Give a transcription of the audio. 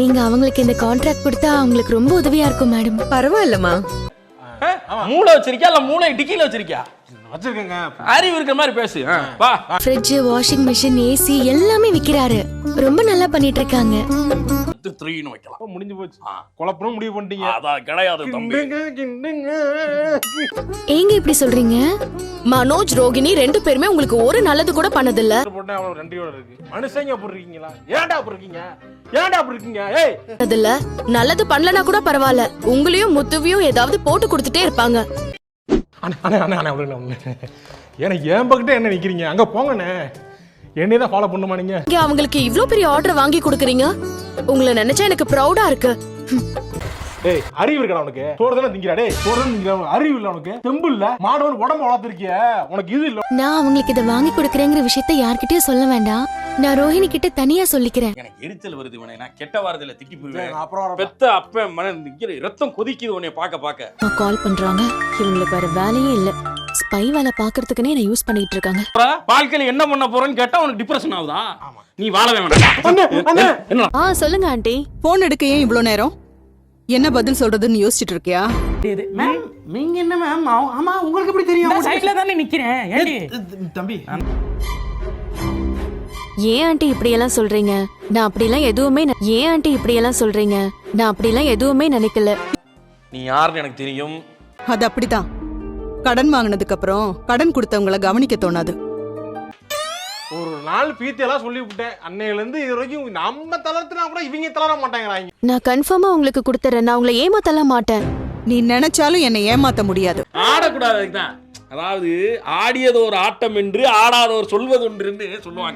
நீங்க அவங்களுக்கு இந்த கான்ட்ராக்ட் கொடுத்தா அவங்களுக்கு ரொம்ப உதவியா இருக்கும் மேடம். பரவாயில்லம்மா. மூளை வச்சிருக்கியா இல்ல மூளை டிக்கில வச்சிருக்கியா? வச்சிருக்கேங்க. அறிவு இருக்கிற மாதிரி பேசு. வா. ஃப்ரிட்ஜ், வாஷிங் மிஷின், ஏசி எல்லாமே விக்கிறாரு. ரொம்ப நல்லா பண்ணிட்டு இருக்காங்க. 3ன்னு வைக்கலாம். முடிஞ்சு போச்சு. குழப்பணும் முடிவு பண்ணிட்டீங்க. அதான் கிடையாது தம்பி. ஏங்க இப்படி சொல்றீங்க? மனோஜ், ரோகிணி 2 பேருமே உங்களுக்கு ஒரு நல்லது கூட பண்ணதில்ல. போட்டா அவ்வளவு நன்றியோட இருக்கு. மனுஷங்க அப்படி இருக்கீங்களா? ஏன்டா அப்படி இருக்கீங்க? ஏன்டா அப்படி இருக்கீங்க? ஏய், அதுல நல்லது பண்ணலனா கூட பரவாயில்ல, உங்களையும் முத்துவியும் ஏதாவது போட்டு கொடுத்துட்டே இருப்பாங்க. ஏன்னா என் பக்கத்துல என்ன நிக்கிறீங்க? அங்க போங்கண்ணே. என்னைய தான் ஃபாலோ பண்ணுமா நீங்க? இங்க அவங்களுக்கு இவ்ளோ பெரிய ஆர்டர் வாங்கி கொடுக்குறீங்க. உங்களை நினைச்சா எனக்கு ப்ரௌடா இருக்கு. டேய், அறிவு இருக்கா உனக்கு? சோறு தானே திங்கிறா? டேய், சோறு தானே திங்கிறா. அறிவு இல்ல உனக்கு? தெம்பு இல்ல. மாடவன் உடம்பு வளர்த்திருக்கிய. உனக்கு இது இல்ல. நான் அவங்களுக்கு இதை வாங்கி கொடுக்கறேங்கிற விஷயத்த யார்கிட்டயும் சொல்ல வேண்டாம். நான் ரோஹிணி கிட்ட தனியா சொல்லிக்கிறேன். எனக்கு எரிச்சல் வருது இவனை. நான் கெட்ட வார்த்தையில திட்டி போடுவேன். அப்புறம் பெத்த அப்ப மன நிக்கிற ரத்தம் கொதிக்குது உன்னை பாக்க. கால் பண்றாங்க. இவங்களுக்கு வேற வேலையே இல்ல. ஸ்பை வேலை பாக்குறதுக்குனே என்ன யூஸ் பண்ணிட்டு இருக்காங்க. வாழ்க்கையில என்ன பண்ண போறேன்னு கேட்டா உனக்கு டிப்ரெஷன் ஆகுதா? நீ வாழவே வேண்டாம். சொல்லுங்க ஆண்டி. போன் எடுக்க ஏன் இவ்ளோ நேரம்? என்ன பதில் சொல்றதுன்னு யோசிச்சுட்டு இருக்கியா? மேம் நீங்க என்ன மேம்? ஆமா, உங்களுக்கு எப்படி தெரியும்? சைடுல தானே நிக்கிறேன். ஏண்டி தம்பி, ஏன் ஆண்டி இப்படி எல்லாம் சொல்றீங்க? நான் அப்படிலாம் எதுவுமே ஏன் ஆண்டி இப்படி எல்லாம் சொல்றீங்க? நான் அப்படிலாம் எதுவுமே நினைக்கல. நீ யாருன்னு எனக்கு தெரியும். அது அப்படிதான். கடன் வாங்கினதுக்கு அப்புறம் கடன் கொடுத்தவங்கள கவனிக்க தோணாது. ஒரு நாள் பீத்தியெல்லாம் சொல்லி விட்டேன். அன்னையில இருந்து இது வரைக்கும் நம்ம தளர்த்துனா கூட இவங்க தளர மாட்டாங்கிறாங்க. நான் கன்ஃபார்மா உங்களுக்கு கொடுத்துறேன். நான் உங்களை ஏமாத்தலாம் மாட்டேன். நீ நினைச்சாலும் என்னை ஏமாத்த முடியாது. ஆடக்கூடாது. அதாவது ஆடியது ஒரு ஆட்டம் என்று ஆடாதவர் சொல்வது ஒன்று என்று சொல்லுவாங்க.